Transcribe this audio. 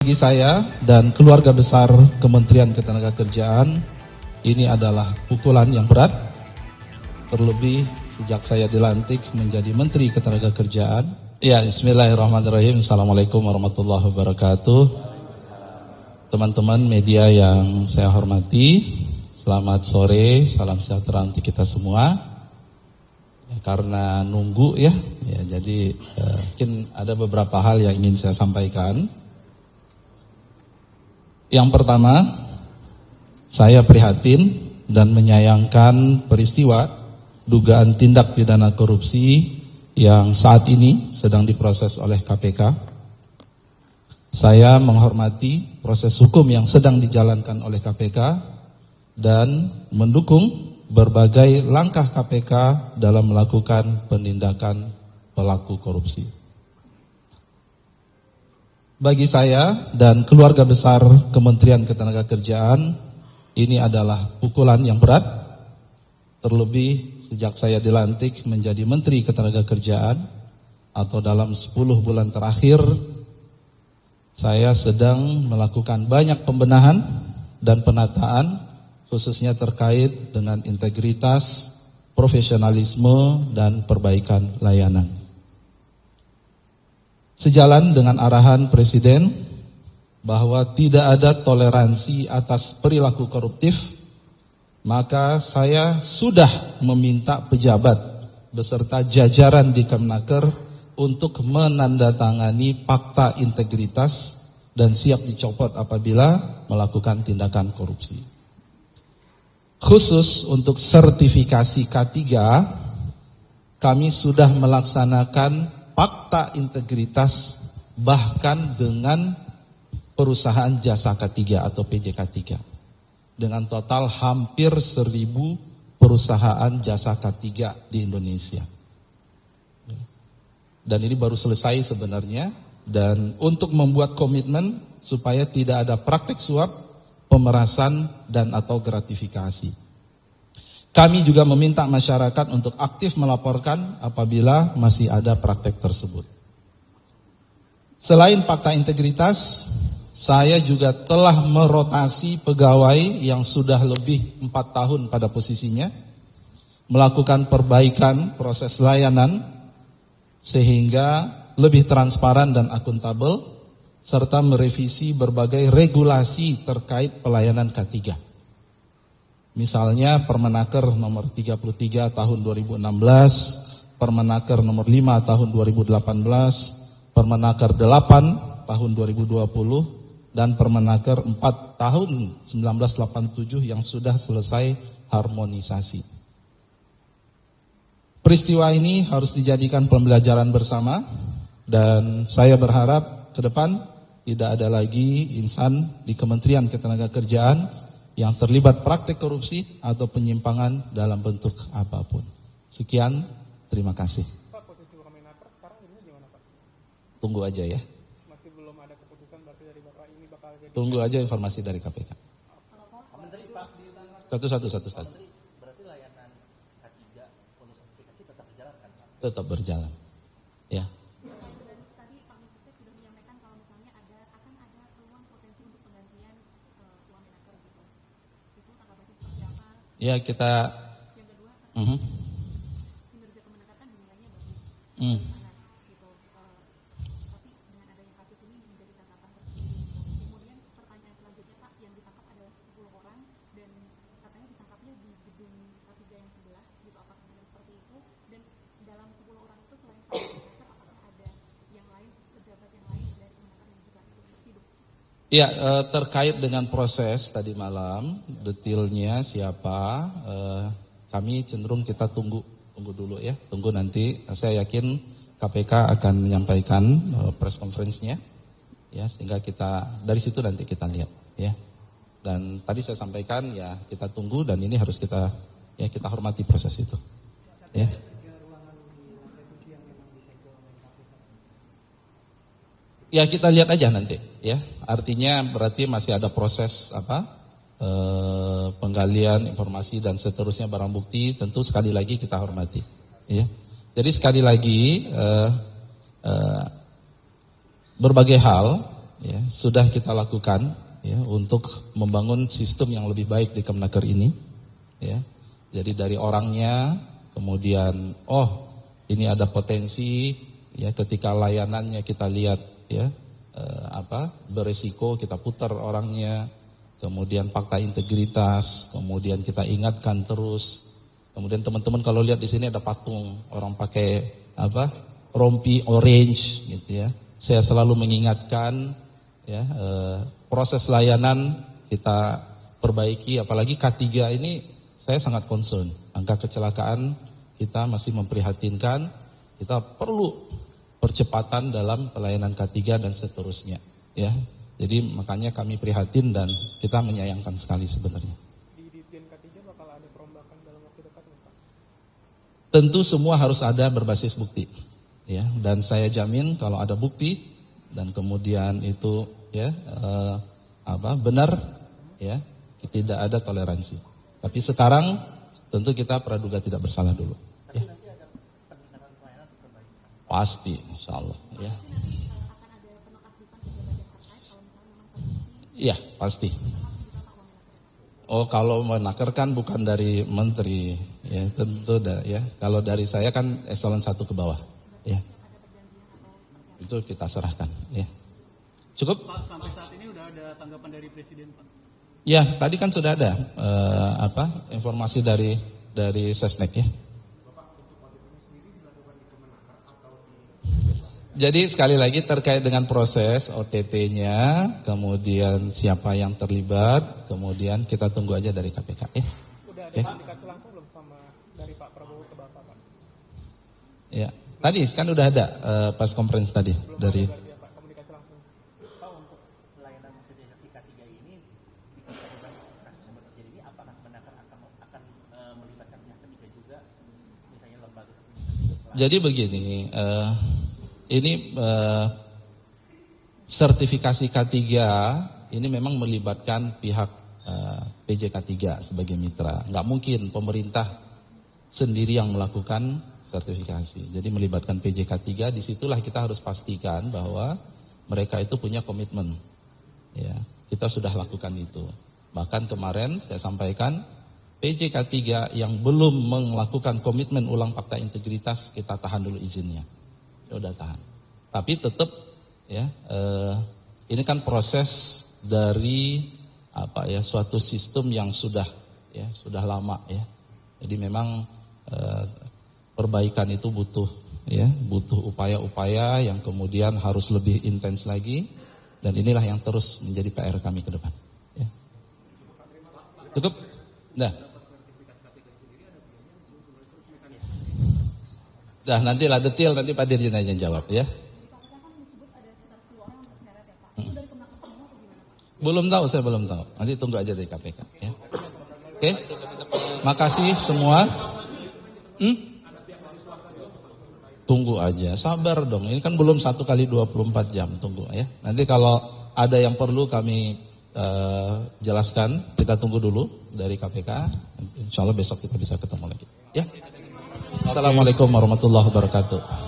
Bagi saya dan keluarga besar Kementerian Ketenagakerjaan, ini adalah pukulan yang berat, terlebih sejak saya dilantik menjadi Menteri Ketenagakerjaan. Ya, bismillahirrahmanirrahim. Assalamualaikum warahmatullahi wabarakatuh. Teman-teman media yang saya hormati, selamat sore, salam sejahtera untuk kita semua. Karena nunggu ya, jadi mungkin ada beberapa hal yang ingin saya sampaikan. Yang pertama, saya prihatin dan menyayangkan peristiwa dugaan tindak pidana korupsi yang saat ini sedang diproses oleh KPK. Saya menghormati proses hukum yang sedang dijalankan oleh KPK dan mendukung berbagai langkah KPK dalam melakukan penindakan pelaku korupsi. Bagi saya dan keluarga besar Kementerian Ketenagakerjaan, ini adalah pukulan yang berat, terlebih sejak saya dilantik menjadi Menteri Ketenagakerjaan, atau dalam 10 bulan terakhir, saya sedang melakukan banyak pembenahan dan penataan, khususnya terkait dengan integritas, profesionalisme, dan perbaikan layanan. Sejalan dengan arahan Presiden bahwa tidak ada toleransi atas perilaku koruptif, maka saya sudah meminta pejabat beserta jajaran di Kemenaker untuk menandatangani fakta integritas dan siap dicopot apabila melakukan tindakan korupsi. Khusus untuk sertifikasi K3, kami sudah melaksanakan fakta integritas bahkan dengan perusahaan jasa K3 atau PJK3 dengan total hampir 1.000 perusahaan jasa K3 di Indonesia. Dan ini baru selesai sebenarnya, dan untuk membuat komitmen supaya tidak ada praktek suap, pemerasan dan atau gratifikasi. Kami juga meminta masyarakat untuk aktif melaporkan apabila masih ada praktek tersebut. Selain fakta integritas, saya juga telah merotasi pegawai yang sudah lebih 4 tahun pada posisinya, melakukan perbaikan proses layanan sehingga lebih transparan dan akuntabel, serta merevisi berbagai regulasi terkait pelayanan K3. Misalnya Permenaker nomor 33 tahun 2016, Permenaker nomor 5 tahun 2018, Permenaker 8 tahun 2020, dan Permenaker 4 tahun 1987 yang sudah selesai harmonisasi. Peristiwa ini harus dijadikan pembelajaran bersama, dan saya berharap ke depan tidak ada lagi insan di Kementerian Ketenagakerjaan yang terlibat praktek korupsi atau penyimpangan dalam bentuk apapun. Sekian, terima kasih. Pak, posisi Wamenaker sekarang ini gimana, Pak? Tunggu aja ya. Masih belum ada keputusan berarti dari Bapak ini bakal jadi. Tunggu aja informasi dari KPK. Menteri Pak, Satu. berarti layanan K3 untuk sertifikasi tetap berjalan kan, Pak? Tetap berjalan. Ya. Tadi Pak Mensesnek sudah menyampaikan kalau misalnya akan ada peluang potensi untuk penggantian Wamenaker gitu. Itu tanggapannya seperti apa? Ya kita. Yang kedua, kinerja Kemenaker kan dinilainya bagus. Gitu. Tapi dengan adanya kasus ini menjadi catatan tersendiri. Kemudian pertanyaan selanjutnya, Pak, yang ditangkap adalah 10 orang dan katanya ditangkapnya di gedung K3 yang sebelah, gitu. Apakah benar seperti itu? Dan dalam 10 orang itu selain Pak Kemenaker, apakah ada yang lain, pejabat yang lain dari Kemenaker yang juga ikut hidup? Ya, terkait dengan proses tadi malam, detailnya siapa, kami cenderung kita tunggu dulu ya, tunggu nanti. Saya yakin KPK akan menyampaikan press conference-nya, ya, sehingga kita dari situ nanti kita lihat, ya. Dan tadi saya sampaikan ya kita tunggu, dan ini harus kita hormati proses itu, ya. Ya kita lihat aja nanti ya. Artinya berarti masih ada proses penggalian informasi dan seterusnya barang bukti, tentu sekali lagi kita hormati ya. Jadi sekali lagi berbagai hal ya sudah kita lakukan ya untuk membangun sistem yang lebih baik di Kemenaker ini ya. Jadi dari orangnya, kemudian ini ada potensi ya, ketika layanannya kita lihat ya beresiko, kita putar orangnya, kemudian fakta integritas, kemudian kita ingatkan terus. Kemudian teman-teman kalau lihat di sini ada patung orang pakai rompi orange gitu ya. Saya selalu mengingatkan ya, proses layanan kita perbaiki, apalagi K3 ini saya sangat concern. Angka kecelakaan kita masih memprihatinkan, kita perlu percepatan dalam pelayanan K3 dan seterusnya ya. Jadi makanya kami prihatin dan kita menyayangkan sekali sebenarnya. Di Ditjen K3 bakal ada perombakan dalam waktu dekat nih Pak? Tentu semua harus ada berbasis bukti ya, dan saya jamin kalau ada bukti dan kemudian itu ya benar ya, tidak ada toleransi. Tapi sekarang tentu kita praduga tidak bersalah dulu ya. Pasti, insya Allah ya. Iya, pasti. Kalau Menaker kan bukan dari menteri, ya tentu ya. Kalau dari saya kan eselon 1 ke bawah, ya. Itu kita serahkan, ya. Cukup? Pak, sampai saat ini udah ada tanggapan dari Presiden, Pak? Ya, tadi kan sudah ada informasi dari Sesnek ya. Jadi sekali lagi terkait dengan proses OTT-nya, kemudian siapa yang terlibat, kemudian kita tunggu aja dari KPK ya. Udah ada komunikasi langsung belum sama dari Pak Prabowo ke Bapak? Ya, tadi kan udah ada pas conference tadi Belum dari. ada berarti ya, Pak, komunikasi langsung. Pak, untuk Layanan sertifikasi K3 ini di kasus yang terjadi ini apakah Kemenaker akan melibatkan pihak ketiga juga, misalnya lembaga sertifikasi? Jadi begini, ini sertifikasi K3 ini memang melibatkan pihak PJ K3 sebagai mitra. Nggak mungkin pemerintah sendiri yang melakukan sertifikasi. Jadi melibatkan PJ K3, disitulah kita harus pastikan bahwa mereka itu punya komitmen. Ya, kita sudah lakukan itu. Bahkan kemarin saya sampaikan PJ K3 yang belum melakukan komitmen ulang fakta integritas, kita tahan dulu izinnya. Ya udah tahan. Tapi tetap ya ini kan proses dari suatu sistem yang sudah lama ya. Jadi memang perbaikan itu butuh upaya-upaya yang kemudian harus lebih intens lagi, dan inilah yang terus menjadi PR kami ke depan. Ya. Cukup? Dah nantilah detail nanti Pak Dirjen aja jawab ya. Belum tahu, saya belum tahu. Nanti tunggu aja dari KPK ya. Oke. Makasih semua. Tunggu aja, sabar dong. Ini kan belum 1 kali 24 jam, tunggu ya. Nanti kalau ada yang perlu kami jelaskan, kita tunggu dulu dari KPK. Insya Allah besok kita bisa ketemu lagi. Ya. Assalamualaikum warahmatullahi wabarakatuh.